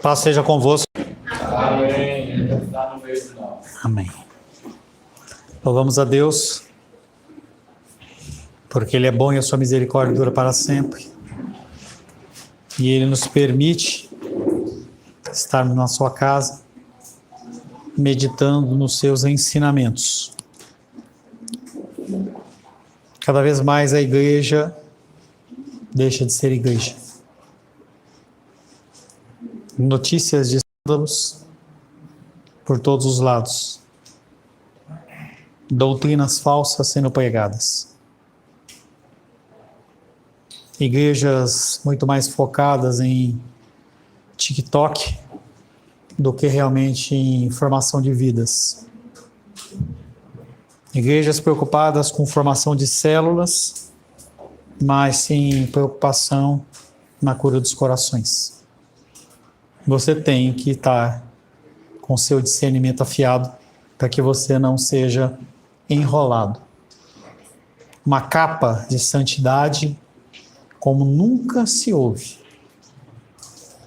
Paz seja convosco. Amém. Amém. Louvamos a Deus, porque Ele é bom e a sua misericórdia dura para sempre. E Ele nos permite estarmos na sua casa, meditando nos seus ensinamentos. Cada vez mais a igreja deixa de ser igreja. Notícias de escândalos por todos os lados. Doutrinas falsas sendo pregadas. Igrejas muito mais focadas em TikTok do que realmente em formação de vidas. Igrejas preocupadas com formação de células, mas sem preocupação na cura dos corações. Você tem que estar com seu discernimento afiado para que você não seja enrolado. Uma capa de santidade como nunca se ouve,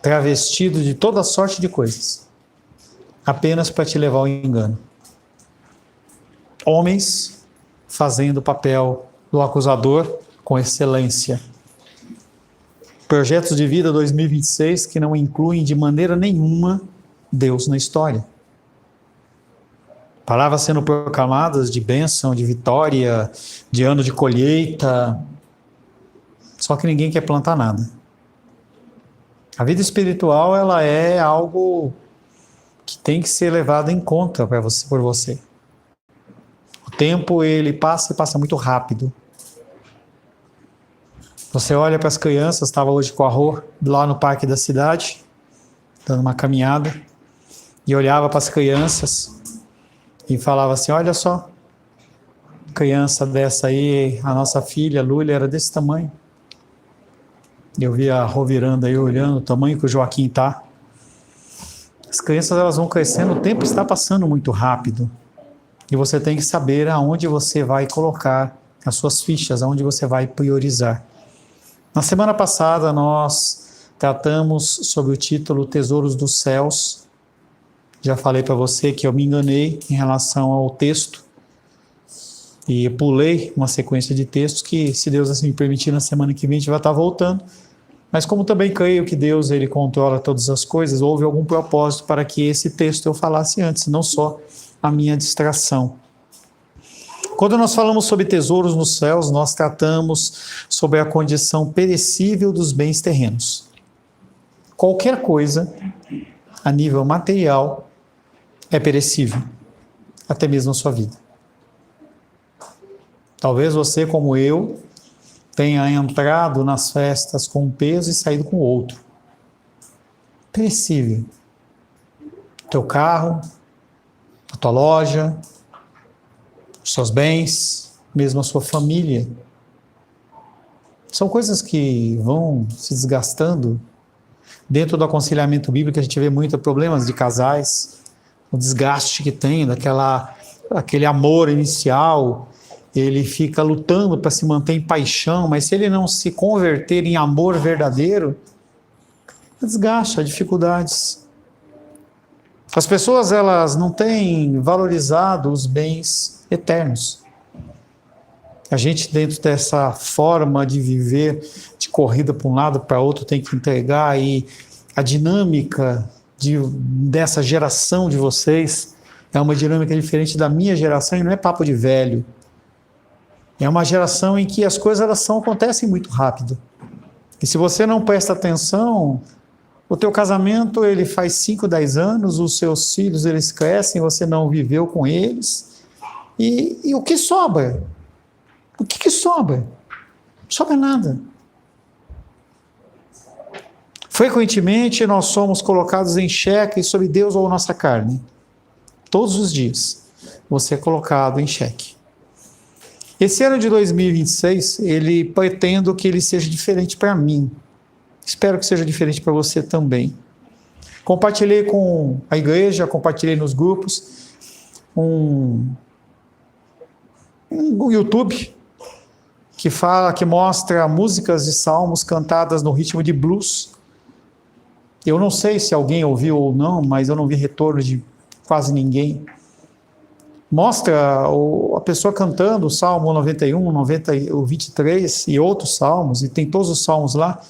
travestido de toda sorte de coisas, apenas para te levar ao engano. Homens fazendo o papel do acusador com excelência. Projetos de vida 2026 que não incluem de maneira nenhuma Deus na história. Palavras sendo proclamadas de bênção, de vitória, de ano de colheita. Só que ninguém quer plantar nada. A vida espiritual, ela é algo que tem que ser levado em conta por você. O tempo, ele passa e passa muito rápido. Você olha para as crianças, estava hoje com a Rô lá no parque da cidade, dando uma caminhada, e olhava para as crianças e falava assim, olha só, criança dessa aí, a nossa filha, Lúlia, era desse tamanho. Eu vi a Rô virando aí, olhando o tamanho que o Joaquim está. As crianças, elas vão crescendo, o tempo está passando muito rápido. E você tem que saber aonde você vai colocar as suas fichas, aonde você vai priorizar. Na semana passada, nós tratamos sobre o título Tesouros dos Céus. Já falei para você que eu me enganei em relação ao texto e pulei uma sequência de textos que, se Deus assim me permitir, na semana que vem a gente vai estar voltando. Mas como também creio que Deus ele controla todas as coisas, houve algum propósito para que esse texto eu falasse antes, não só a minha distração. Quando nós falamos sobre tesouros nos céus, nós tratamos sobre a condição perecível dos bens terrenos. Qualquer coisa, a nível material, é perecível, até mesmo a sua vida. Talvez você, como eu, tenha entrado nas festas com um peso e saído com outro. Perecível. Teu carro, a tua loja, os seus bens, mesmo a sua família. São coisas que vão se desgastando. Dentro do aconselhamento bíblico a gente vê muitos problemas de casais, o desgaste que tem, aquele amor inicial, ele fica lutando para se manter em paixão, mas se ele não se converter em amor verdadeiro, desgasta, dificuldades. As pessoas, elas não têm valorizado os bens eternos. A gente, dentro dessa forma de viver, de corrida para um lado para outro, tem que entregar, e a dinâmica dessa geração de vocês é uma dinâmica diferente da minha geração, e não é papo de velho. É uma geração em que as coisas acontecem muito rápido. E se você não presta atenção, o teu casamento ele faz 5, 10 anos, os seus filhos eles crescem, você não viveu com eles. E o que sobra? O que sobra? Não sobra nada. Frequentemente nós somos colocados em xeque sobre Deus ou nossa carne. Todos os dias você é colocado em xeque. Esse ano de 2026, pretendo que ele seja diferente para mim. Espero que seja diferente para você também. Compartilhei com a igreja, compartilhei nos grupos, um YouTube, que mostra músicas de salmos cantadas no ritmo de blues. Eu não sei se alguém ouviu ou não, mas eu não vi retorno de quase ninguém. Mostra a pessoa cantando o Salmo 91, o 23 e outros salmos, e tem todos os salmos lá.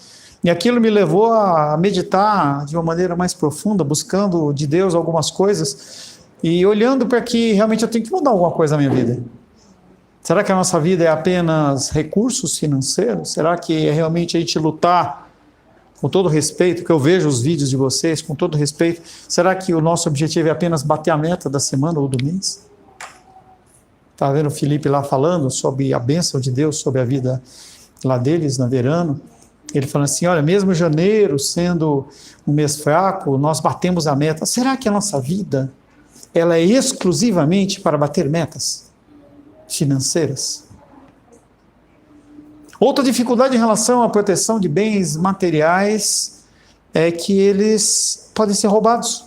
E aquilo me levou a meditar de uma maneira mais profunda, buscando de Deus algumas coisas e olhando para que realmente eu tenho que mudar alguma coisa na minha vida. Será que a nossa vida é apenas recursos financeiros? Será que é realmente a gente lutar, com todo respeito, que eu vejo os vídeos de vocês, com todo respeito, será que o nosso objetivo é apenas bater a meta da semana ou do mês? Estava vendo o Felipe lá falando sobre a bênção de Deus, sobre a vida lá deles, na Verano. Ele falando assim, olha, mesmo janeiro sendo um mês fraco, nós batemos a meta. Será que a nossa vida ela é exclusivamente para bater metas financeiras? Outra dificuldade em relação à proteção de bens materiais é que eles podem ser roubados.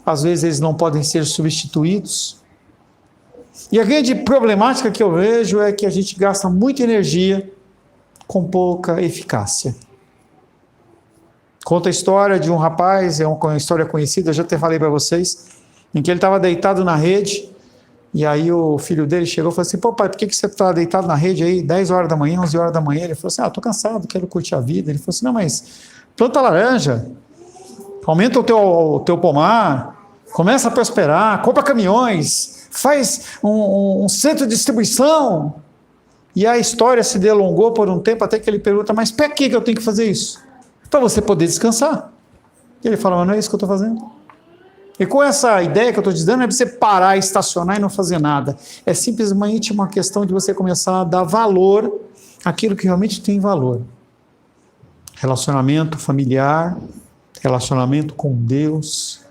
Às vezes eles não podem ser substituídos. E a grande problemática que eu vejo é que a gente gasta muita energia com pouca eficácia. Conta a história de um rapaz, é uma história conhecida, eu já até falei para vocês, em que ele estava deitado na rede, e aí o filho dele chegou e falou assim, pô pai, por que você está deitado na rede aí 10 horas da manhã, 11 horas da manhã? Ele falou assim, estou cansado, quero curtir a vida. Ele falou assim, não, mas planta laranja, aumenta o teu pomar, começa a prosperar, compra caminhões, faz um centro de distribuição. E a história se delongou por um tempo, até que ele pergunta, mas para que eu tenho que fazer isso? Para você poder descansar. E ele fala, mas não é isso que eu estou fazendo. E com essa ideia que eu estou te dando, não é para você parar, estacionar e não fazer nada. É simplesmente uma questão de você começar a dar valor àquilo que realmente tem valor. Relacionamento familiar, relacionamento com Deus,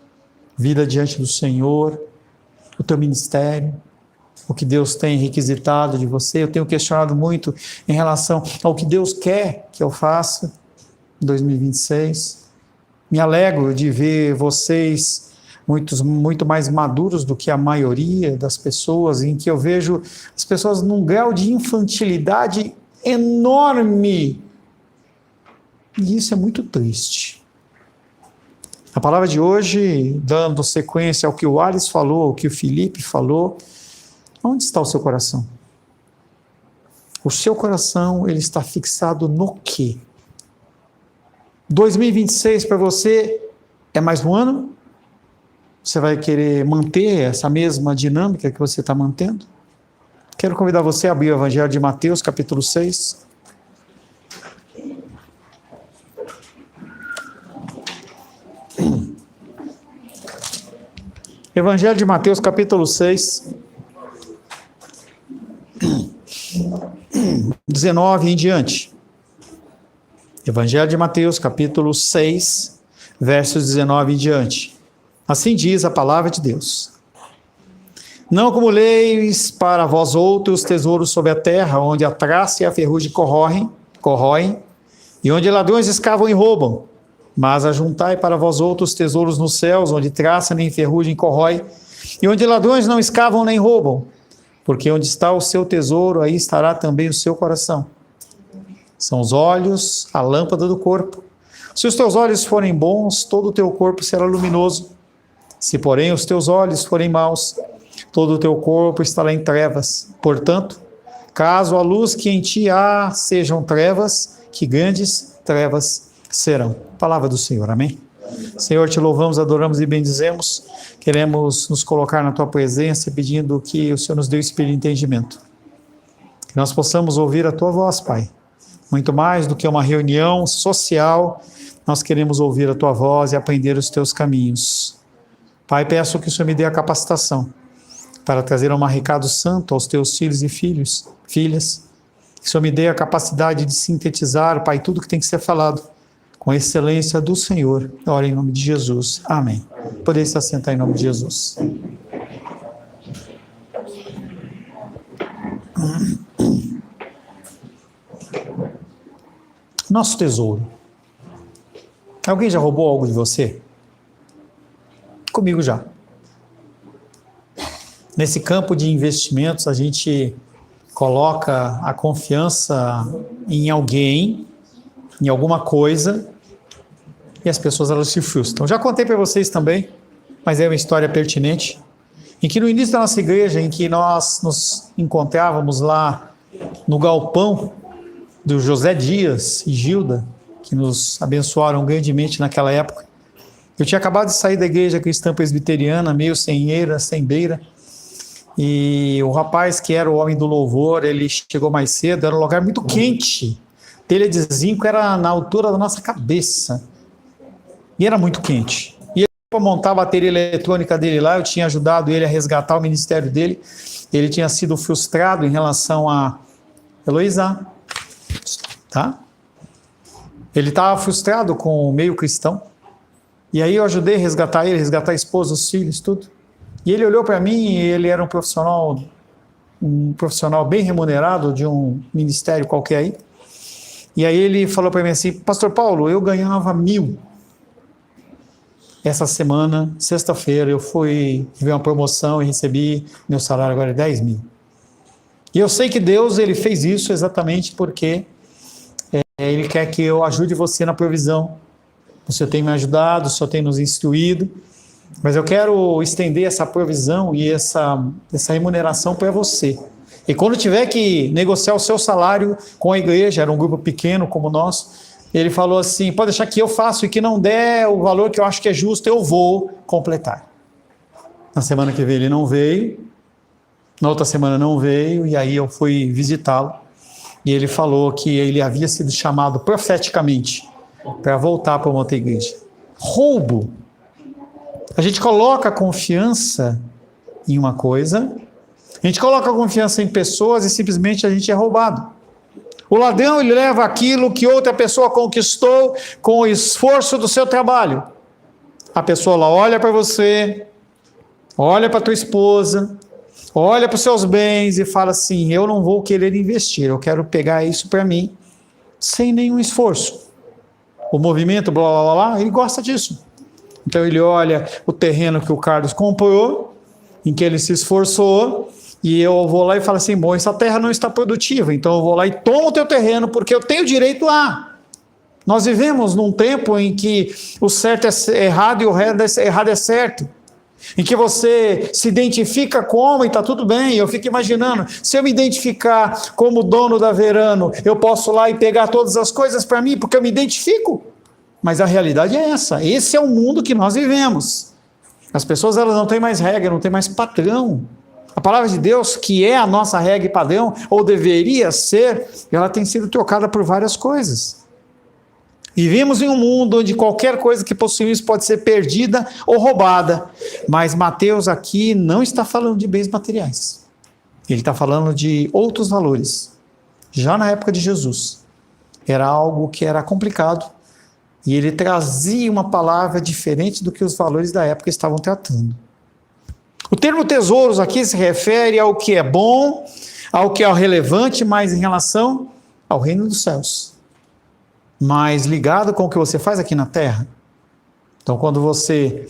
vida diante do Senhor, o teu ministério, o que Deus tem requisitado de você. Eu tenho questionado muito em relação ao que Deus quer que eu faça em 2026. Me alegro de ver vocês muito mais maduros do que a maioria das pessoas, em que eu vejo as pessoas num grau de infantilidade enorme. E isso é muito triste. A palavra de hoje, dando sequência ao que o Alice falou, ao que o Felipe falou, onde está o seu coração? O seu coração, ele está fixado no quê? 2026 para você é mais um ano? Você vai querer manter essa mesma dinâmica que você está mantendo? Quero convidar você a abrir o Evangelho de Mateus, capítulo 6. Evangelho de Mateus, capítulo 6. 19 em diante. Evangelho de Mateus, capítulo 6, versos 19 em diante. Assim diz a palavra de Deus. Não acumuleis para vós outros tesouros sobre a terra, onde a traça e a ferrugem corroem, e onde ladrões escavam e roubam. Mas ajuntai para vós outros tesouros nos céus, onde traça nem ferrugem corrói, e onde ladrões não escavam nem roubam. Porque onde está o seu tesouro, aí estará também o seu coração. São os olhos, a lâmpada do corpo. Se os teus olhos forem bons, todo o teu corpo será luminoso. Se, porém, os teus olhos forem maus, todo o teu corpo estará em trevas. Portanto, caso a luz que em ti há sejam trevas, que grandes trevas serão. Palavra do Senhor, amém? Senhor, te louvamos, adoramos e bendizemos. Queremos nos colocar na tua presença, pedindo que o Senhor nos dê o espírito de entendimento. Que nós possamos ouvir a tua voz, Pai. Muito mais do que uma reunião social, nós queremos ouvir a tua voz e aprender os teus caminhos. Pai, peço que o Senhor me dê a capacitação para trazer um recado santo aos teus filhos e filhas. Que o Senhor me dê a capacidade de sintetizar, Pai, tudo que tem que ser falado com a excelência do Senhor. Oro em nome de Jesus. Amém. Podeis se assentar em nome de Jesus. Nosso tesouro. Alguém já roubou algo de você? Comigo já. Nesse campo de investimentos, a gente coloca a confiança em alguém, em alguma coisa, e as pessoas elas se frustram. Já contei para vocês também, mas é uma história pertinente, em que no início da nossa igreja, em que nós nos encontrávamos lá no galpão do José Dias e Gilda, que nos abençoaram grandemente naquela época, eu tinha acabado de sair da igreja cristã presbiteriana, meio sem eira, sem beira, e o rapaz que era o homem do louvor, ele chegou mais cedo, era um lugar muito quente, telha de zinco era na altura da nossa cabeça, e era muito quente. E ele, para montar a bateria eletrônica dele lá, eu tinha ajudado ele a resgatar o ministério dele, ele tinha sido frustrado em relação a Heloísa, tá? Ele estava frustrado com o meio cristão, e aí eu ajudei a resgatar ele, resgatar a esposa, os filhos, tudo. E ele olhou para mim, e ele era um profissional bem remunerado de um ministério qualquer aí. E aí ele falou para mim assim: Pastor Paulo, eu ganhava 1.000. Essa semana, sexta-feira, eu fui ver uma promoção e recebi meu salário agora é 10.000. E eu sei que Deus ele fez isso exatamente porque Ele quer que eu ajude você na provisão. Você tem me ajudado, só tem nos instruído, mas eu quero estender essa provisão e essa remuneração para você. E quando tiver que negociar o seu salário com a igreja, era um grupo pequeno como nós, ele falou assim: pode deixar que eu faço, e que não der o valor que eu acho que é justo, eu vou completar. Na semana que vem ele não veio, na outra semana não veio, e aí eu fui visitá-lo, e ele falou que ele havia sido chamado profeticamente para voltar para uma outra igreja. Roubo. A gente coloca a confiança em uma coisa, a gente coloca a confiança em pessoas e simplesmente a gente é roubado. O ladrão ele leva aquilo que outra pessoa conquistou com o esforço do seu trabalho. A pessoa lá olha para você, olha para tua esposa, olha para os seus bens e fala assim: eu não vou querer investir, eu quero pegar isso para mim, sem nenhum esforço. O movimento, blá, blá, blá, blá, ele gosta disso. Então ele olha o terreno que o Carlos comprou, em que ele se esforçou, e eu vou lá e falo assim: bom, essa terra não está produtiva, então eu vou lá e tomo o teu terreno, porque eu tenho direito a. Nós vivemos num tempo em que o certo é errado e o errado é certo. Em que você se identifica como e está tudo bem. Eu fico imaginando, se eu me identificar como dono da Verano, eu posso ir lá e pegar todas as coisas para mim, porque eu me identifico. Mas a realidade é essa. Esse é o mundo que nós vivemos. As pessoas elas não têm mais regra, não têm mais padrão. A palavra de Deus, que é a nossa regra e padrão, ou deveria ser, ela tem sido trocada por várias coisas. Vivemos em um mundo onde qualquer coisa que possuímos pode ser perdida ou roubada, mas Mateus aqui não está falando de bens materiais. Ele está falando de outros valores. Já na época de Jesus, era algo que era complicado, e ele trazia uma palavra diferente do que os valores da época estavam tratando. O termo tesouros aqui se refere ao que é bom, ao que é relevante, mas em relação ao reino dos céus. Mas ligado com o que você faz aqui na terra. Então, quando você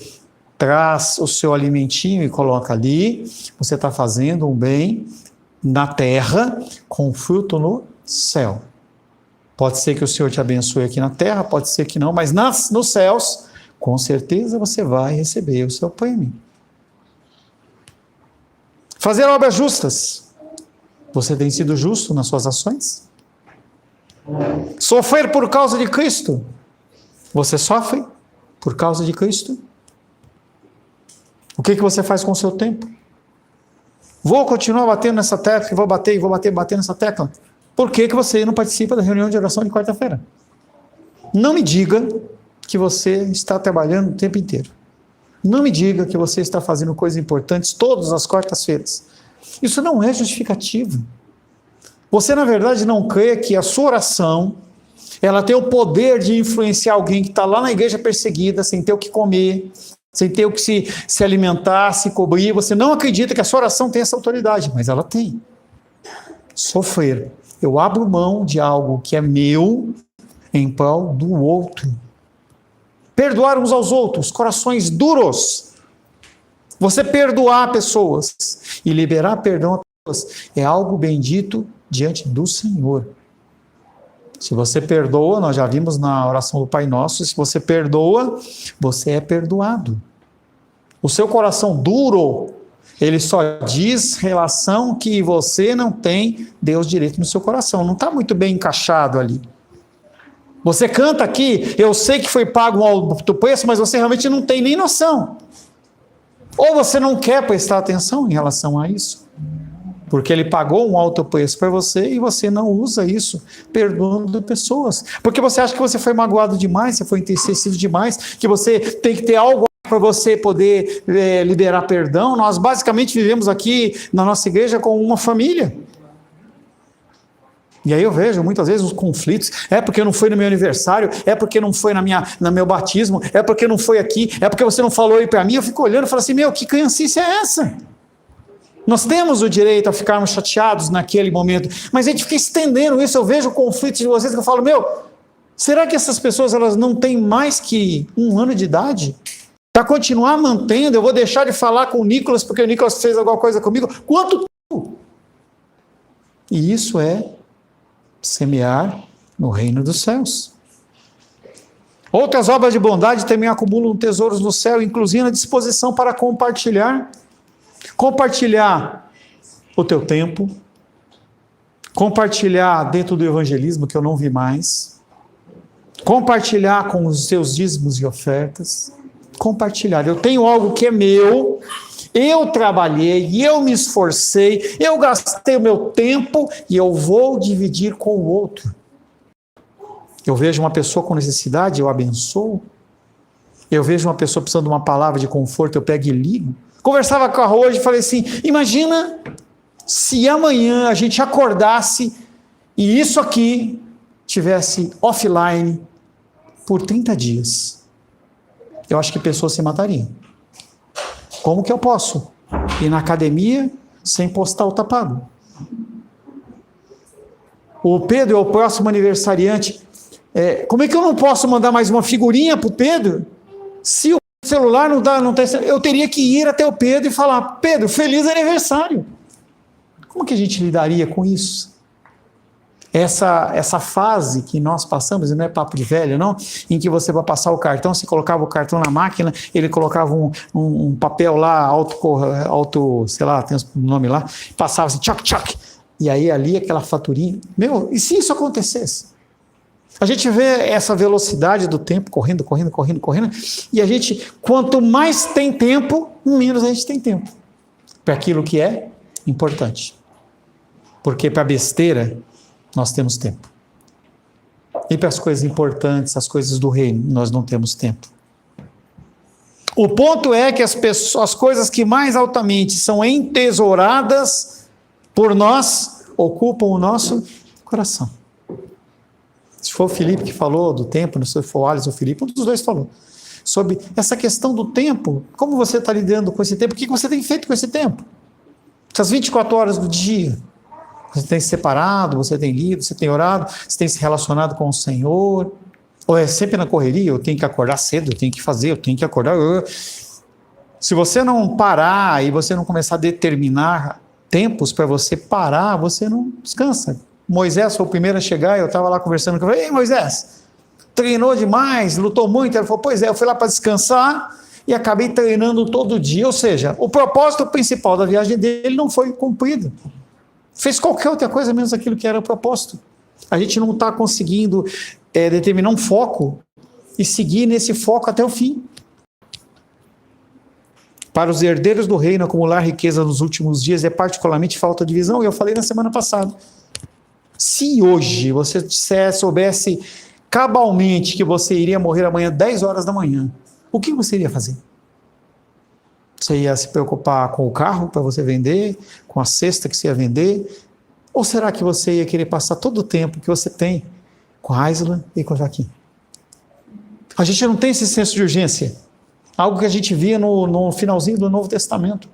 traz o seu alimentinho e coloca ali, você está fazendo um bem na terra com fruto no céu. Pode ser que o Senhor te abençoe aqui na terra, pode ser que não, mas nos céus, com certeza você vai receber o seu prêmio. Fazer obras justas. Você tem sido justo nas suas ações? Sofrer por causa de Cristo. Você sofre por causa de Cristo? O que você faz com o seu tempo? Vou continuar batendo nessa tecla, vou bater nessa tecla. Por que você não participa da reunião de oração de quarta-feira? Não me diga que você está trabalhando o tempo inteiro. Não me diga que você está fazendo coisas importantes todas as quartas-feiras. Isso não é justificativo. Você, na verdade, não crê que a sua oração, ela tem o poder de influenciar alguém que está lá na igreja perseguida, sem ter o que comer, sem ter o que se alimentar, se cobrir. Você não acredita que a sua oração tem essa autoridade, mas ela tem. Sofrer. Eu abro mão de algo que é meu em prol do outro. Perdoar uns aos outros, corações duros. Você perdoar pessoas e liberar perdão é algo bendito diante do Senhor. Se você perdoa, nós já vimos na oração do Pai Nosso, se você perdoa, você é perdoado. O seu coração duro, ele só diz relação que você não tem Deus direito no seu coração, não está muito bem encaixado ali. Você canta aqui, eu sei que foi pago um alto preço, mas você realmente não tem nem noção. Ou você não quer prestar atenção em relação a isso. Porque ele pagou um alto preço para você e você não usa isso perdoando pessoas. Porque você acha que você foi magoado demais, você foi entristecido demais, que você tem que ter algo para você poder liberar perdão. Nós basicamente vivemos aqui na nossa igreja como uma família. E aí eu vejo muitas vezes os conflitos, é porque não foi no meu aniversário, é porque não foi no meu batismo, é porque não foi aqui, é porque você não falou aí para mim. Eu fico olhando e falo assim, que criancice é essa? Nós temos o direito a ficarmos chateados naquele momento, mas a gente fica estendendo isso. Eu vejo o conflito de vocês que eu falo, será que essas pessoas elas não têm mais que 1 ano de idade? Para continuar mantendo, eu vou deixar de falar com o Nicolas porque o Nicolas fez alguma coisa comigo? Quanto tempo? E isso é semear no reino dos céus. Outras obras de bondade também acumulam tesouros no céu, inclusive a disposição para compartilhar. Compartilhar o teu tempo, compartilhar dentro do evangelismo, que eu não vi mais, compartilhar com os teus dízimos e ofertas, compartilhar. Eu tenho algo que é meu, eu trabalhei, eu me esforcei, eu gastei o meu tempo e eu vou dividir com o outro. Eu vejo uma pessoa com necessidade, eu abençoo. Eu vejo uma pessoa precisando de uma palavra de conforto, eu pego e ligo. Conversava com a hoje e falei assim, imagina se amanhã a gente acordasse e isso aqui tivesse offline por 30 dias. Eu acho que pessoas se matariam. Como que eu posso ir na academia sem postar o tapago? O Pedro é o próximo aniversariante. Como é que eu não posso mandar mais uma figurinha para o Pedro? Se o celular não tem, eu teria que ir até o Pedro e falar, Pedro, feliz aniversário. Como que a gente lidaria com isso? Essa fase que nós passamos, e não é papo de velho não, em que você vai passar o cartão, você colocava o cartão na máquina, ele colocava um papel lá, sei lá, tem um nome lá, passava assim, tchoc, e aí ali aquela faturinha, e se isso acontecesse? A gente vê essa velocidade do tempo correndo, e a gente, quanto mais tem tempo, menos a gente tem tempo para aquilo que é importante. Porque para besteira, nós temos tempo. E para as coisas importantes, as coisas do reino, nós não temos tempo. O ponto é que as coisas que mais altamente são entesouradas por nós, ocupam o nosso coração. Se for o Felipe que falou do tempo, não sei se for o Alisson ou o Felipe, um dos dois falou. Sobre essa questão do tempo, como você está lidando com esse tempo, o que você tem feito com esse tempo? Essas 24 horas do dia, você tem se separado, você tem lido, você tem orado, você tem se relacionado com o Senhor, ou é sempre na correria, eu tenho que acordar cedo, eu tenho que fazer, eu tenho que acordar. Se você não parar e você não começar a determinar tempos para você parar, você não descansa. Moisés foi o primeiro a chegar, eu estava lá conversando com ele, ei Moisés, treinou demais, lutou muito, ele falou, pois é, eu fui lá para descansar e acabei treinando todo dia, ou seja, o propósito principal da viagem dele não foi cumprido, fez qualquer outra coisa menos aquilo que era o propósito. A gente não está conseguindo determinar um foco e seguir nesse foco até o fim. Para os herdeiros do reino, acumular riqueza nos últimos dias é particularmente falta de visão, e eu falei na semana passada. Se hoje você soubesse cabalmente que você iria morrer amanhã 10 horas da manhã, o que você iria fazer? Você ia se preocupar com o carro para você vender, com a cesta que você ia vender? Ou será que você ia querer passar todo o tempo que você tem com a Aisla e com a Joaquim? A gente não tem esse senso de urgência. Algo que a gente via no finalzinho do Novo Testamento.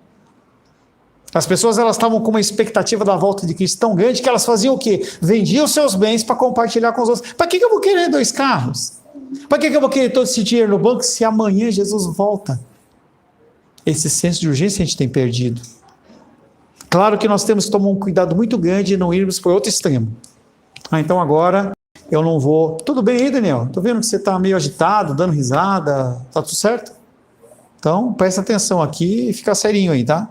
As pessoas elas estavam com uma expectativa da volta de Cristo tão grande que elas faziam o quê? Vendiam seus bens para compartilhar com os outros. Para que eu vou querer 2 carros? Para que eu vou querer todo esse dinheiro no banco se amanhã Jesus volta? Esse senso de urgência a gente tem perdido. Claro que nós temos que tomar um cuidado muito grande e não irmos para outro extremo. Então agora eu não vou... Tudo bem aí, Daniel? Estou vendo que você está meio agitado, dando risada. Está tudo certo? Então presta atenção aqui e fica serinho aí, tá?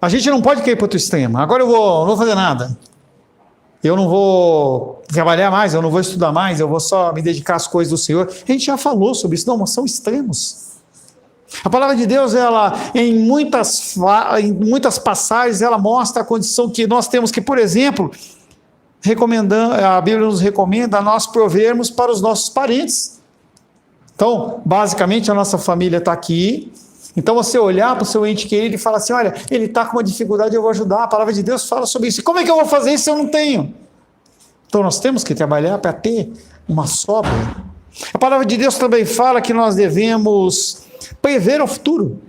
A gente não pode cair para outro extremo. Agora eu não vou fazer nada. Eu não vou trabalhar mais, eu não vou estudar mais, eu vou só me dedicar às coisas do Senhor. A gente já falou sobre isso. Não, são extremos. A palavra de Deus, ela, em muitas passagens, ela mostra a condição que nós temos que, por exemplo, a Bíblia nos recomenda nós provermos para os nossos parentes. Então, basicamente, a nossa família está aqui. Então, você olhar para o seu ente querido e falar assim, olha, ele está com uma dificuldade, eu vou ajudar. A palavra de Deus fala sobre isso. E como é que eu vou fazer isso se eu não tenho? Então, nós temos que trabalhar para ter uma sobra. A palavra de Deus também fala que nós devemos prever o futuro.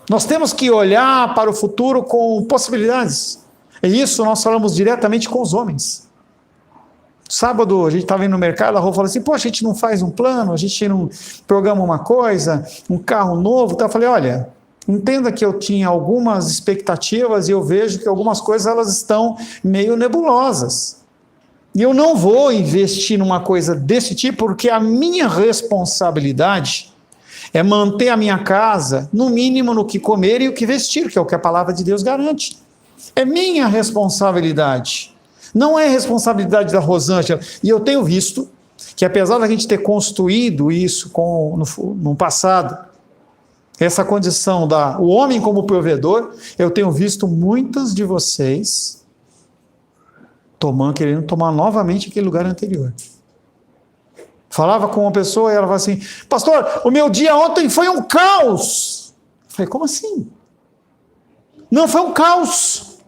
Nós temos que olhar para o futuro com possibilidades. E isso nós falamos diretamente com os homens. Sábado a gente estava indo no mercado, a Rô falou assim, pô, a gente não faz um plano, a gente não programa uma coisa, um carro novo. Então eu falei, olha, entenda que eu tinha algumas expectativas e eu vejo que algumas coisas elas estão meio nebulosas. E eu não vou investir numa coisa desse tipo, porque a minha responsabilidade é manter a minha casa, no mínimo, no que comer e o que vestir, que é o que a palavra de Deus garante. É minha responsabilidade. Não é responsabilidade da Rosângela. E eu tenho visto que, apesar da gente ter construído isso no passado, essa condição o homem como provedor, eu tenho visto muitas de vocês querendo tomar novamente aquele lugar anterior. Falava com uma pessoa e ela falava assim, pastor, o meu dia ontem foi um caos. Eu falei, como assim? Não, foi um caos.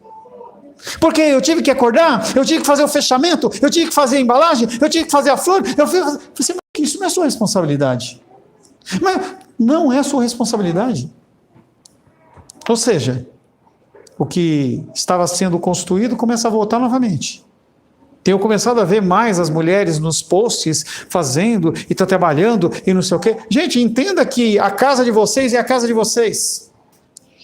Porque eu tive que acordar, eu tive que fazer o fechamento, eu tive que fazer a embalagem, eu tive que fazer a flor, isso não é sua responsabilidade. Mas não é sua responsabilidade. Ou seja, o que estava sendo construído começa a voltar novamente. Tenho começado a ver mais as mulheres nos posts fazendo e estão trabalhando e não sei o quê. Gente, entenda que a casa de vocês é a casa de vocês.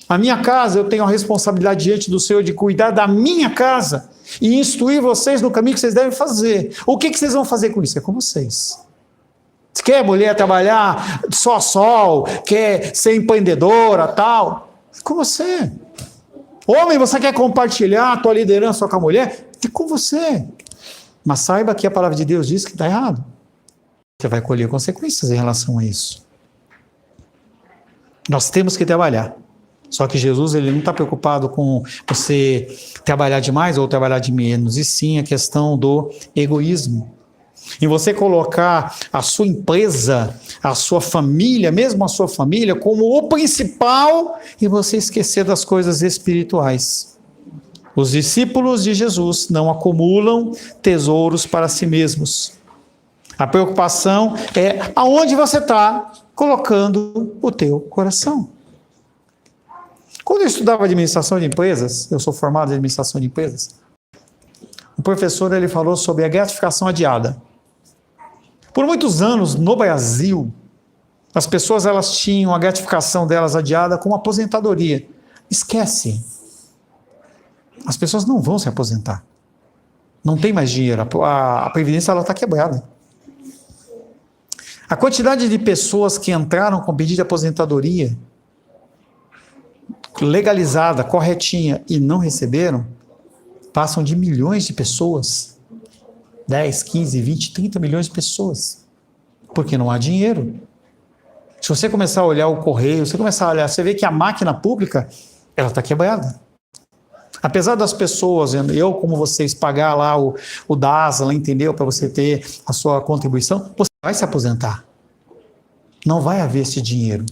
A minha casa, eu tenho a responsabilidade diante do Senhor de cuidar da minha casa e instruir vocês no caminho que vocês devem fazer. O que vocês vão fazer com isso? É com vocês. Se quer mulher trabalhar só a sol, quer ser empreendedora, tal, é com você. Homem, você quer compartilhar a tua liderança com a mulher? É com você. Mas saiba que a palavra de Deus diz que está errado. Você vai colher consequências em relação a isso. Nós temos que trabalhar. Só que Jesus ele não está preocupado com você trabalhar demais ou trabalhar de menos, e sim a questão do egoísmo. Em você colocar a sua empresa, a sua família, mesmo a sua família, como o principal, e você esquecer das coisas espirituais. Os discípulos de Jesus não acumulam tesouros para si mesmos. A preocupação é aonde você está colocando o teu coração. Quando eu estudava administração de empresas, eu sou formado em administração de empresas, o professor ele falou sobre a gratificação adiada. Por muitos anos, no Brasil, as pessoas elas tinham a gratificação delas adiada como aposentadoria. Esquece. As pessoas não vão se aposentar. Não tem mais dinheiro. A Previdência está quebrada. A quantidade de pessoas que entraram com pedido de aposentadoria legalizada, corretinha, e não receberam, passam de milhões de pessoas. 10, 15, 20, 30 milhões de pessoas. Porque não há dinheiro. Se você começar a olhar o correio, você vê que a máquina pública, ela está quebrada. Apesar das pessoas, eu como vocês, pagar lá o DASA, entendeu? Para você ter a sua contribuição, você vai se aposentar. Não vai haver esse dinheiro.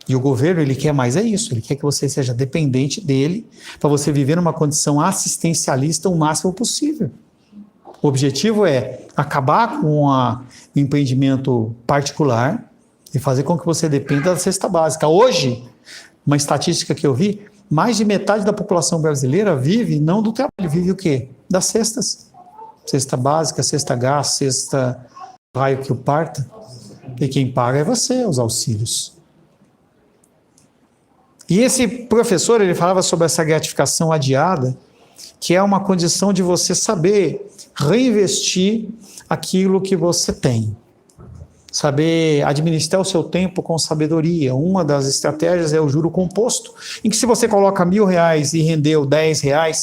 E o governo, ele quer mais isso, ele quer que você seja dependente dele, para você viver numa condição assistencialista o máximo possível. O objetivo é acabar com o empreendimento particular e fazer com que você dependa da cesta básica. Hoje, uma estatística que eu vi, mais de metade da população brasileira vive não do trabalho, vive o quê? Das cestas. Cesta básica, cesta gás, cesta raio que o parta. E quem paga é você, os auxílios. E esse professor, ele falava sobre essa gratificação adiada, que é uma condição de você saber reinvestir aquilo que você tem. Saber administrar o seu tempo com sabedoria. Uma das estratégias é o juro composto, em que se você coloca R$1.000 e rendeu R$10,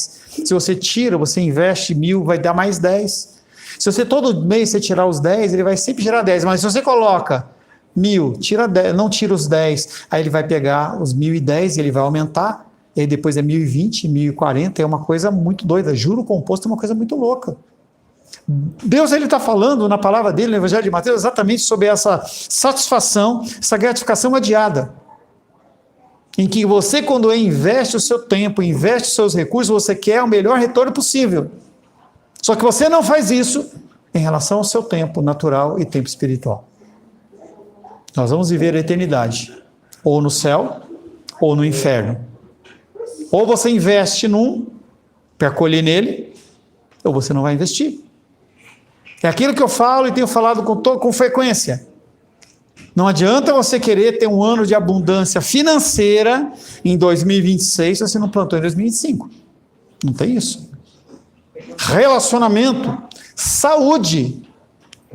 se você tira, você investe 1.000, vai dar mais 10. Se você todo mês você tirar os 10, ele vai sempre gerar 10, mas se você coloca 1.000, tira 10, não tira os 10, aí ele vai pegar os 1.010 e ele vai aumentar, e aí depois é 1.020, 1.040, é uma coisa muito doida. Juro composto é uma coisa muito louca. Deus está falando na palavra dele, no Evangelho de Mateus, exatamente sobre essa satisfação, essa gratificação adiada, em que você, quando investe o seu tempo, investe os seus recursos, você quer o melhor retorno possível. Só que você não faz isso em relação ao seu tempo natural e tempo espiritual. Nós vamos viver a eternidade, ou no céu, ou no inferno. Ou você investe num, para colher nele, ou você não vai investir. É aquilo que eu falo e tenho falado com frequência. Não adianta você querer ter um ano de abundância financeira em 2026 se você não plantou em 2025. Não tem isso. Relacionamento, saúde,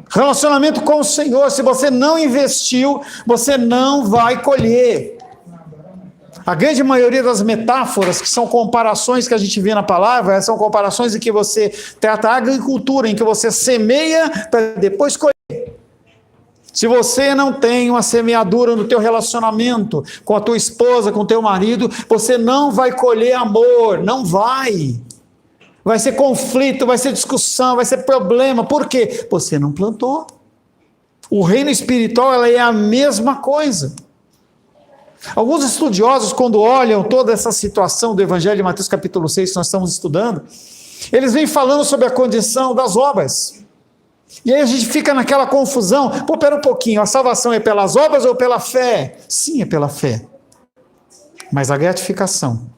relacionamento com o Senhor. Se você não investiu, você não vai colher. A grande maioria das metáforas, que são comparações que a gente vê na palavra, são comparações em que você trata a agricultura, em que você semeia para depois colher. Se você não tem uma semeadura no teu relacionamento com a tua esposa, com o teu marido, você não vai colher amor, não vai. Vai ser conflito, vai ser discussão, vai ser problema. Por quê? Você não plantou. O reino espiritual, ela é a mesma coisa. Alguns estudiosos, quando olham toda essa situação do Evangelho de Mateus capítulo 6, que nós estamos estudando, eles vêm falando sobre a condição das obras. E aí a gente fica naquela confusão. Pô, pera um pouquinho, a salvação é pelas obras ou pela fé? Sim, é pela fé. Mas a gratificação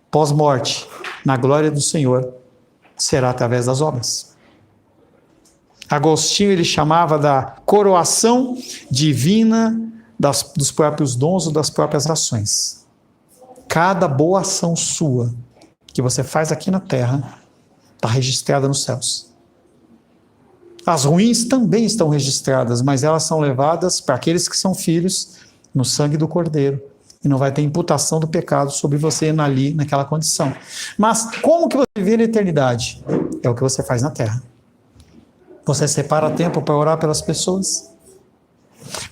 pós-morte, na glória do Senhor, será através das obras. Agostinho, ele chamava da coroação divina dos próprios dons ou das próprias ações. Cada boa ação sua que você faz aqui na terra está registrada nos céus. As ruins também estão registradas, mas elas são levadas para aqueles que são filhos no sangue do Cordeiro. E não vai ter imputação do pecado sobre você ali, naquela condição. Mas como que você vive na eternidade? É o que você faz na terra. Você separa tempo para orar pelas pessoas.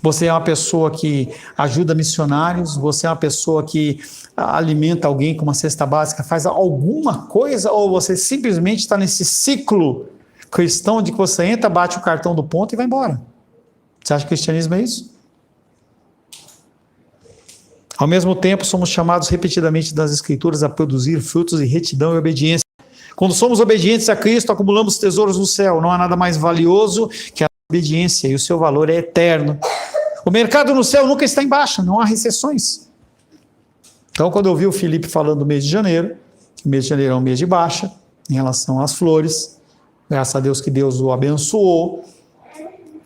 Você é uma pessoa que ajuda missionários, você é uma pessoa que alimenta alguém com uma cesta básica, faz alguma coisa, ou você simplesmente está nesse ciclo cristão de que você entra, bate o cartão do ponto e vai embora. Você acha que o cristianismo é isso? Ao mesmo tempo, somos chamados repetidamente das Escrituras a produzir frutos de retidão e obediência. Quando somos obedientes a Cristo, acumulamos tesouros no céu. Não há nada mais valioso que a obediência, e o seu valor é eterno. O mercado no céu nunca está em baixa, não há recessões. Então, quando eu vi o Felipe falando do mês de janeiro, que o mês de janeiro é um mês de baixa, em relação às flores, graças a Deus que Deus o abençoou,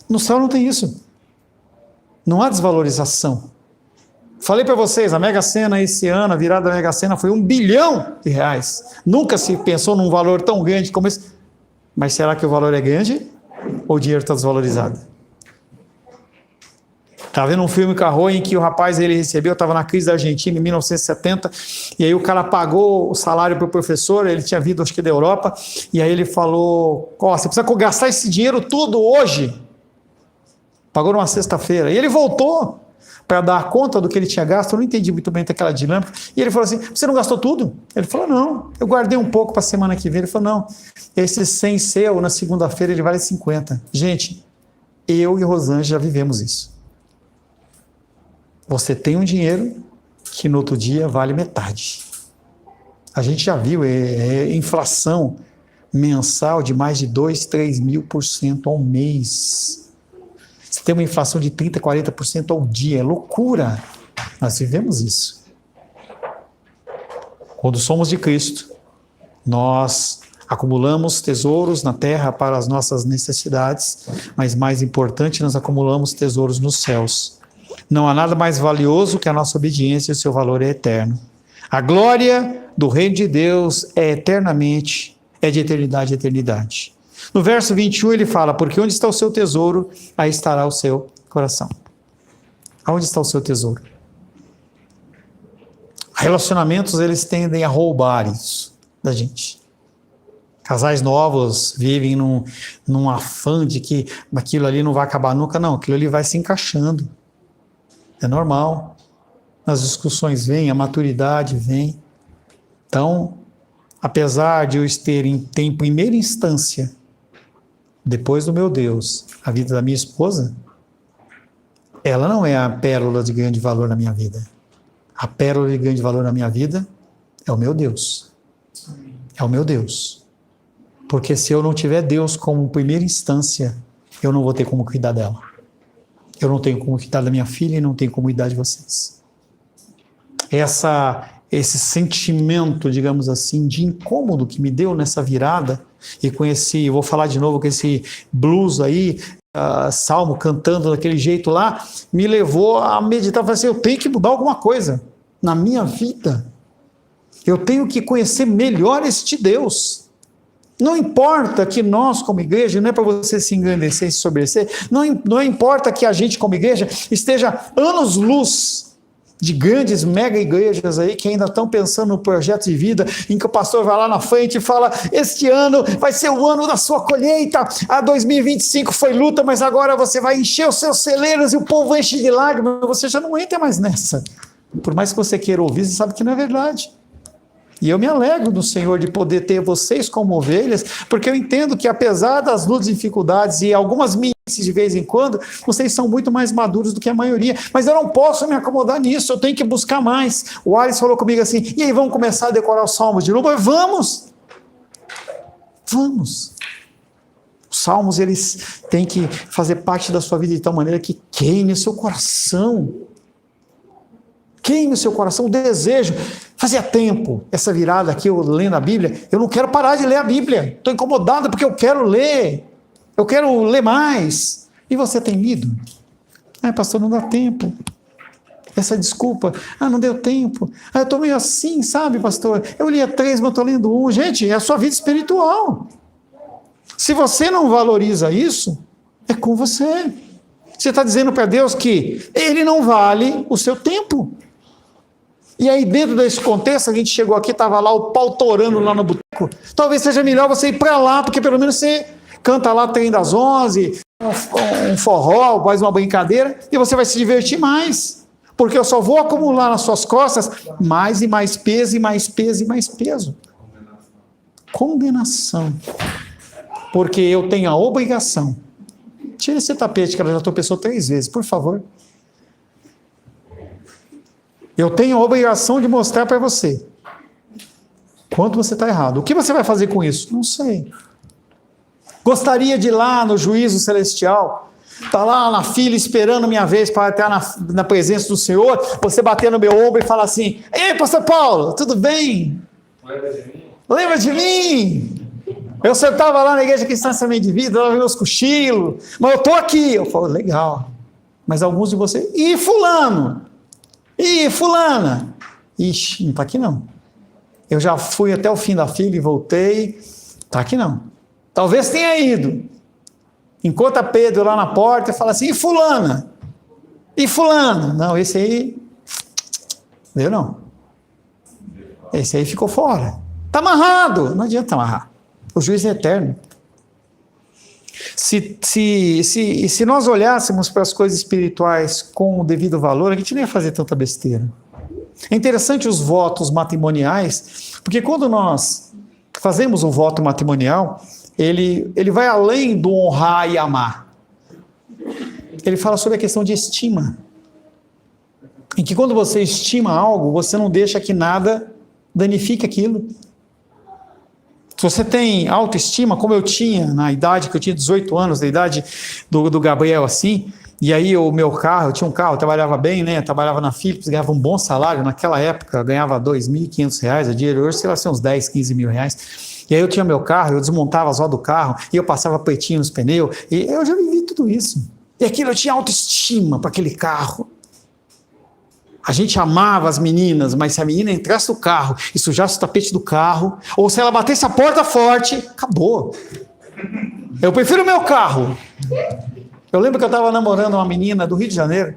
no céu não tem isso. Não há desvalorização. Falei para vocês, a Mega Sena esse ano, a virada da Mega Sena foi R$1 bilhão. Nunca se pensou num valor tão grande como esse. Mas será que o valor é grande? Ou o dinheiro está desvalorizado? Estava vendo um filme Carro em que o rapaz ele recebeu, estava na crise da Argentina em 1970, e aí o cara pagou o salário para o professor, ele tinha vindo acho que da Europa, e aí ele falou, você precisa gastar esse dinheiro tudo hoje. Pagou numa sexta-feira. E ele voltou para dar conta do que ele tinha gasto. Eu não entendi muito bem aquela dinâmica. E ele falou assim, você não gastou tudo? Ele falou, não, eu guardei um pouco para a semana que vem. Ele falou, não, esse 100 seu, na segunda-feira, ele vale 50. Gente, eu e Rosângela já vivemos isso. Você tem um dinheiro que no outro dia vale metade. A gente já viu, inflação mensal de mais de 2, 3 mil% ao mês. Você tem uma inflação de 30%, 40% ao dia, é loucura. Nós vivemos isso. Quando somos de Cristo, nós acumulamos tesouros na terra para as nossas necessidades, mas mais importante, nós acumulamos tesouros nos céus. Não há nada mais valioso que a nossa obediência e o seu valor é eterno. A glória do reino de Deus é eternamente, é de eternidade a eternidade. No verso 21 ele fala, porque onde está o seu tesouro, aí estará o seu coração. Aonde está o seu tesouro? Relacionamentos, eles tendem a roubar isso da gente. Casais novos vivem num afã de que aquilo ali não vai acabar nunca. Não, aquilo ali vai se encaixando. É normal. As discussões vêm, a maturidade vem. Então, apesar de eu ter em primeira instância, depois do meu Deus, a vida da minha esposa, ela não é a pérola de grande valor na minha vida. A pérola de grande valor na minha vida é o meu Deus. É o meu Deus. Porque se eu não tiver Deus como primeira instância, eu não vou ter como cuidar dela. Eu não tenho como cuidar da minha filha e não tenho como cuidar de vocês. Esse sentimento, digamos assim, de incômodo que me deu nessa virada, e com esse, eu vou falar de novo com esse blues aí, salmo cantando daquele jeito lá, me levou a meditar, falei assim, eu tenho que mudar alguma coisa na minha vida. Eu tenho que conhecer melhor este Deus. Não importa que nós, como igreja, não é para você se engrandecer e se soberbecer, não importa que a gente, como igreja, esteja anos-luz de grandes mega igrejas aí que ainda estão pensando no projeto de vida, em que o pastor vai lá na frente e fala, este ano vai ser o ano da sua colheita, a 2025 foi luta, mas agora você vai encher os seus celeiros e o povo enche de lágrimas, você já não entra mais nessa. Por mais que você queira ouvir, você sabe que não é verdade. E eu me alegro do Senhor de poder ter vocês como ovelhas, porque eu entendo que apesar das lutas e dificuldades e algumas minhas de vez em quando, vocês são muito mais maduros do que a maioria, mas eu não posso me acomodar nisso, eu tenho que buscar mais. O Alisson falou comigo assim, e aí vamos começar a decorar os salmos de novo? Vamos! Os salmos, eles têm que fazer parte da sua vida de tal maneira que queime o seu coração. Queime o seu coração, o desejo. Fazia tempo, essa virada aqui, eu lendo a Bíblia, eu não quero parar de ler a Bíblia, estou incomodado porque eu quero ler mais. E você tem lido? Pastor, não dá tempo. Essa desculpa, não deu tempo. Eu estou meio assim, sabe, pastor? Eu lia 3, mas estou lendo 1. Gente, é a sua vida espiritual. Se você não valoriza isso, é com você. Você está dizendo para Deus que Ele não vale o seu tempo. E aí, dentro desse contexto, a gente chegou aqui, estava lá o pau torando lá no boteco. Talvez seja melhor você ir para lá, porque pelo menos você canta lá Trem das 11, um forró, faz uma brincadeira, e você vai se divertir mais. Porque eu só vou acumular nas suas costas mais e mais peso, e mais peso, e mais peso. Condenação. Porque eu tenho a obrigação. Tira esse tapete que ela já tropeçou 3 vezes, por favor. Eu tenho a obrigação de mostrar para você quanto você está errado. O que você vai fazer com isso? Não sei. Gostaria de ir lá no juízo celestial, está lá na fila esperando minha vez para estar na presença do Senhor, você bater no meu ombro e falar assim, ei, pastor Paulo, tudo bem? Lembra de mim? Eu sentava lá na igreja Cristã Semente de Vida, dava meus cochilos, mas eu estou aqui. Eu falo, legal. Mas alguns de vocês, e fulano? E fulana? Ixi, não está aqui não. Eu já fui até o fim da fila e voltei. Está aqui não. Talvez tenha ido. Encontra Pedro lá na porta e fala assim, e fulana? E fulano? Não, esse aí, viu não? Esse aí ficou fora. Está amarrado. Não adianta amarrar. O juiz é eterno. Se nós olhássemos para as coisas espirituais com o devido valor, a gente não ia fazer tanta besteira. É interessante os votos matrimoniais, porque quando nós fazemos um voto matrimonial, ele vai além do honrar e amar. Ele fala sobre a questão de estima. Em que quando você estima algo, você não deixa que nada danifique aquilo. Se você tem autoestima, como eu tinha na idade que eu tinha 18 anos, na idade do Gabriel assim, e aí o meu carro, eu tinha um carro, eu trabalhava bem, né? Trabalhava na Philips, ganhava um bom salário, naquela época eu ganhava R$2.500, a dinheiro hoje sei lá, uns 10, 15 mil reais. E aí eu tinha meu carro, eu desmontava as rodas do carro, e eu passava pretinho nos pneus, e eu já vivi tudo isso. E aquilo eu tinha autoestima para aquele carro. A gente amava as meninas, mas se a menina entrasse no carro e sujasse o tapete do carro, ou se ela batesse a porta forte, acabou. Eu prefiro o meu carro. Eu lembro que eu estava namorando uma menina do Rio de Janeiro,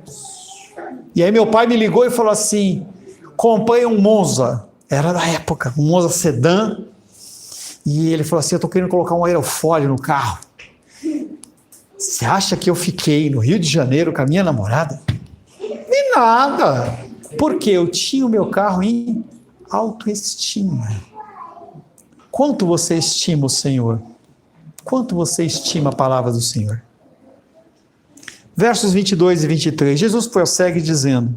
e aí meu pai me ligou e falou assim, comprei um Monza, era da época, um Monza sedã, e ele falou assim, eu estou querendo colocar um aerofólio no carro. Você acha que eu fiquei no Rio de Janeiro com a minha namorada? De nada, porque eu tinha o meu carro em autoestima. Quanto você estima o Senhor? Quanto você estima a palavra do Senhor? Versos 22 e 23, Jesus prossegue dizendo,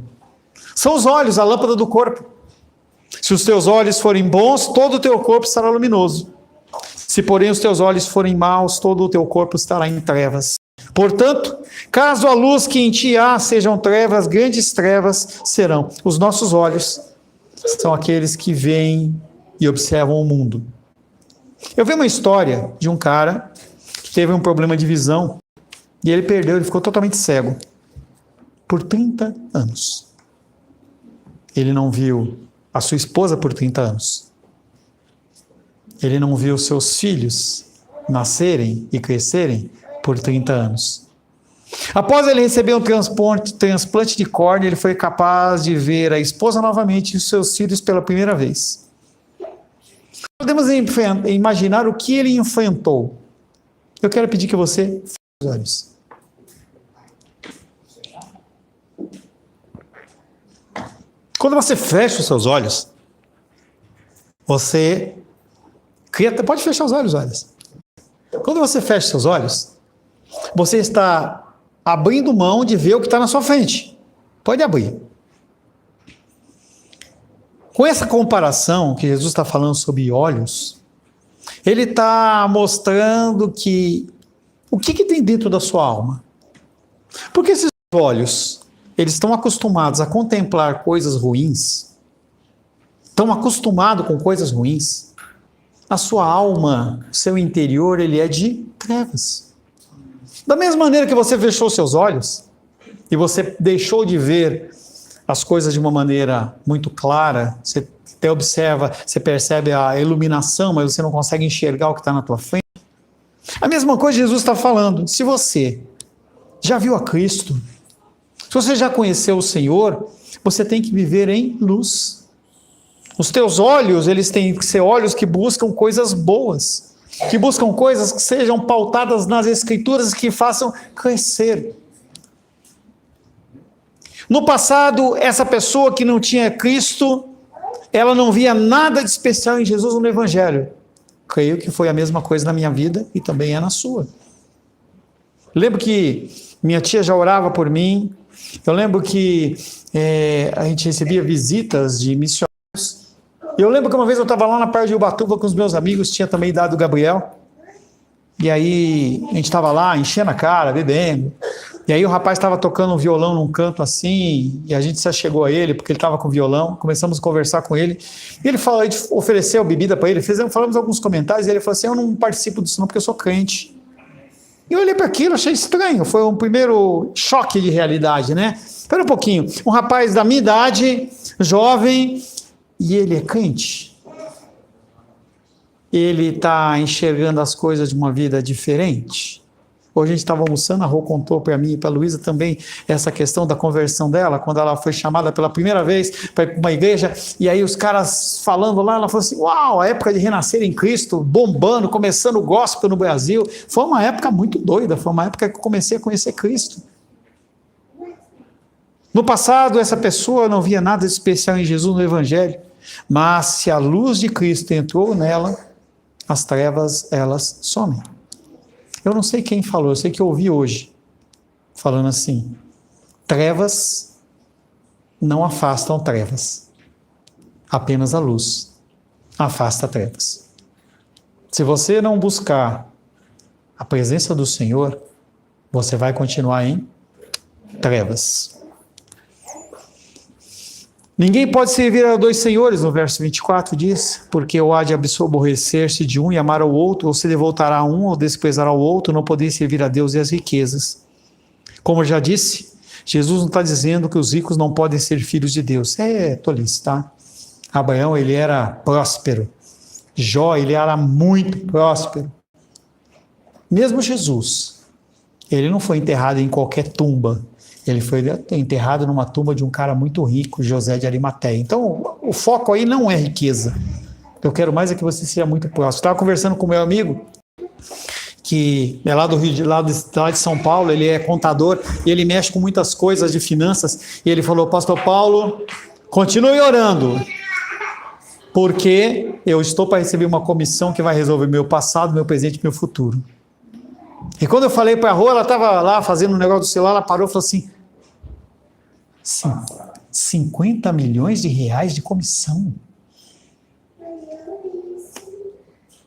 são os olhos a lâmpada do corpo. Se os teus olhos forem bons, todo o teu corpo estará luminoso. Se, porém, os teus olhos forem maus, todo o teu corpo estará em trevas. Portanto, caso a luz que em ti há sejam trevas, grandes trevas serão. Os nossos olhos são aqueles que veem e observam o mundo. Eu vi uma história de um cara que teve um problema de visão e ele perdeu, ele ficou totalmente cego por 30 anos. Ele não viu a sua esposa por 30 anos. Ele não viu seus filhos nascerem e crescerem por 30 anos. Após ele receber um transplante de córnea, ele foi capaz de ver a esposa novamente e os seus filhos pela primeira vez. Podemos imaginar o que ele enfrentou. Eu quero pedir que você feche os olhos. Quando você fecha os seus olhos, você pode fechar os olhos, olha. Quando você fecha os seus olhos, você está abrindo mão de ver o que está na sua frente. Pode abrir. Com essa comparação que Jesus está falando sobre olhos, ele está mostrando que o que tem dentro da sua alma. Porque esses olhos, eles estão acostumados a contemplar coisas ruins, estão acostumados com coisas ruins. A sua alma, seu interior, ele é de trevas. Da mesma maneira que você fechou seus olhos e você deixou de ver as coisas de uma maneira muito clara, você até observa, você percebe a iluminação, mas você não consegue enxergar o que está na tua frente. A mesma coisa Jesus está falando. Se você já viu a Cristo, se você já conheceu o Senhor, você tem que viver em luz. Os teus olhos, eles têm que ser olhos que buscam coisas boas, que buscam coisas que sejam pautadas nas Escrituras, que façam crescer. No passado, essa pessoa que não tinha Cristo, ela não via nada de especial em Jesus no Evangelho. Creio que foi a mesma coisa na minha vida e também é na sua. Lembro que minha tia já orava por mim, eu lembro que a gente recebia visitas de missionários. Eu lembro que uma vez eu estava lá na praia de Ubatuba com os meus amigos, tinha também idade do Gabriel, e aí a gente estava lá enchendo a cara, bebendo, e aí o rapaz estava tocando um violão num canto assim, e a gente se achegou a ele, porque ele estava com violão, começamos a conversar com ele, e ele falou, a gente ofereceu bebida para ele, falamos alguns comentários, e ele falou assim, eu não participo disso não, porque eu sou crente. E eu olhei para aquilo, achei estranho, foi um primeiro choque de realidade, né? Espera um pouquinho, um rapaz da minha idade, jovem, e ele é crente. Ele está enxergando as coisas de uma vida diferente. Hoje a gente estava almoçando, a Rô contou para mim e para a Luísa também essa questão da conversão dela, quando ela foi chamada pela primeira vez para uma igreja, e aí os caras falando lá, ela falou assim, uau, a época de renascer em Cristo, bombando, começando o gospel no Brasil, foi uma época muito doida, foi uma época que eu comecei a conhecer Cristo. No passado, essa pessoa não via nada de especial em Jesus no Evangelho, mas se a luz de Cristo entrou nela, as trevas, elas somem. Eu não sei quem falou, eu sei que eu ouvi hoje, falando assim, trevas não afastam trevas, apenas a luz afasta trevas. Se você não buscar a presença do Senhor, você vai continuar em trevas. Ninguém pode servir a dois senhores, no verso 24 diz, porque ou há de aborrecer-se de um e amar ao outro, ou se devotará a um ou desprezará ao outro, não podeis servir a Deus e as riquezas. Como eu já disse, Jesus não está dizendo que os ricos não podem ser filhos de Deus. É tolice, tá? Abraão, ele era próspero. Jó, ele era muito próspero. Mesmo Jesus, ele não foi enterrado em qualquer tumba. Ele foi enterrado numa tumba de um cara muito rico, José de Arimateia. Então, o foco aí não é riqueza. Eu quero mais é que você seja muito próximo. Estava conversando com meu amigo, que é lá do Rio, lá de São Paulo, ele é contador, e ele mexe com muitas coisas de finanças, e ele falou, pastor Paulo, continue orando, porque eu estou para receber uma comissão que vai resolver meu passado, meu presente e meu futuro. E quando eu falei para a Rô, ela estava lá fazendo um negócio do celular, ela parou e falou assim, 50 milhões de reais de comissão.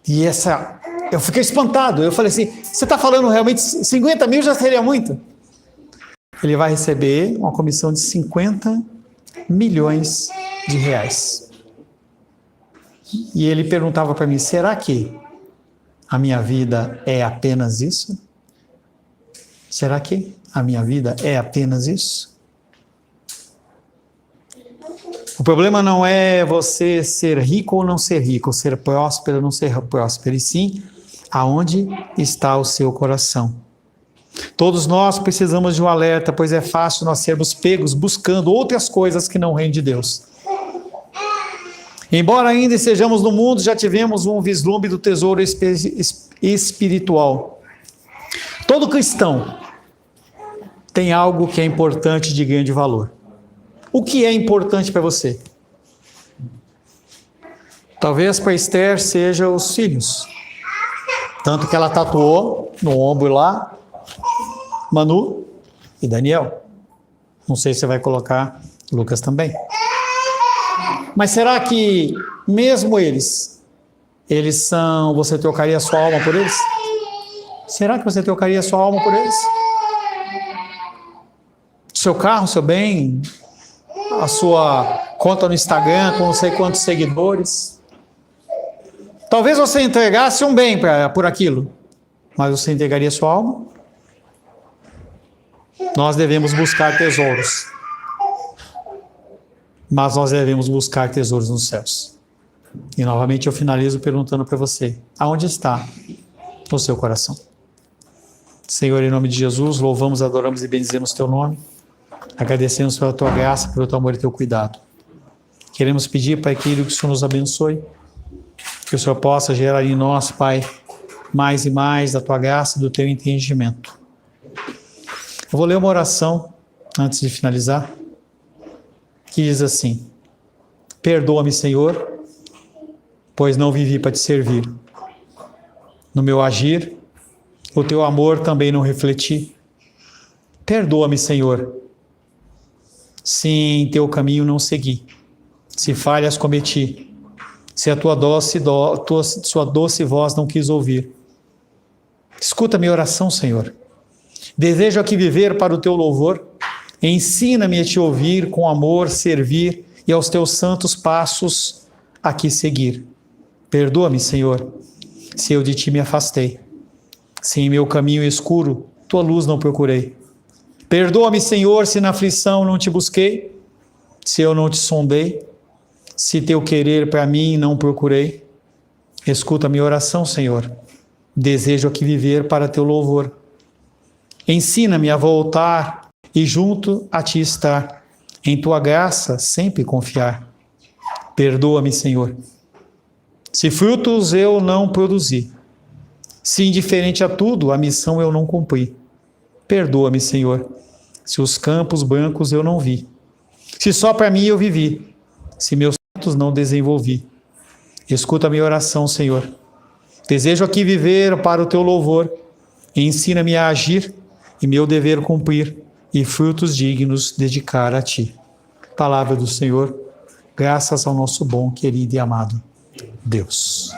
E eu fiquei espantado, eu falei assim, você está falando realmente 50 mil já seria muito? Ele vai receber uma comissão de 50 milhões de reais. E ele perguntava para mim, será que a minha vida é apenas isso? Será que a minha vida é apenas isso? O problema não é você ser rico ou não ser rico, ser próspero ou não ser próspero, e sim aonde está o seu coração. Todos nós precisamos de um alerta, pois é fácil nós sermos pegos buscando outras coisas que não vêm de Deus. Embora ainda estejamos no mundo, já tivemos um vislumbre do tesouro espiritual. Todo cristão tem algo que é importante de grande valor. O que é importante para você? Talvez para Esther seja os filhos. Tanto que ela tatuou no ombro lá, Manu e Daniel. Não sei se você vai colocar Lucas também. Mas será que mesmo eles são, você trocaria a sua alma por eles? Será que você trocaria a sua alma por eles? Seu carro, seu bem, a sua conta no Instagram com não sei quantos seguidores. Talvez você entregasse um bem por aquilo, mas você entregaria sua alma? Nós devemos buscar tesouros, mas nós devemos buscar tesouros nos céus. E novamente eu finalizo perguntando para você, aonde está o seu coração? Senhor, em nome de Jesus, louvamos, adoramos e bendizemos teu nome. Agradecemos pela tua graça, pelo teu amor e teu cuidado. Queremos pedir, Pai querido, que o Senhor nos abençoe, que o Senhor possa gerar em nós, Pai, mais e mais da tua graça e do teu entendimento. Eu vou ler uma oração antes de finalizar, que diz assim: perdoa-me, Senhor, pois não vivi para te servir. No meu agir, o teu amor também não refleti. Perdoa-me, Senhor, se em teu caminho não segui, se falhas cometi, se a sua doce voz não quis ouvir. Escuta minha oração, Senhor. Desejo aqui viver para o teu louvor. Ensina-me a te ouvir com amor, servir e aos teus santos passos aqui seguir. Perdoa-me, Senhor, se eu de ti me afastei, se em meu caminho escuro tua luz não procurei. Perdoa-me, Senhor, se na aflição não te busquei, se eu não te sondei, se teu querer para mim não procurei. Escuta minha oração, Senhor. Desejo aqui viver para teu louvor. Ensina-me a voltar e junto a ti estar, em tua graça sempre confiar. Perdoa-me, Senhor, se frutos eu não produzi, se indiferente a tudo a missão eu não cumpri. Perdoa-me, Senhor, se os campos brancos eu não vi, se só para mim eu vivi, se meus atos não desenvolvi. Escuta a minha oração, Senhor. Desejo aqui viver para o teu louvor. Ensina-me a agir e meu dever cumprir, e frutos dignos dedicar a ti. Palavra do Senhor, graças ao nosso bom, querido e amado Deus.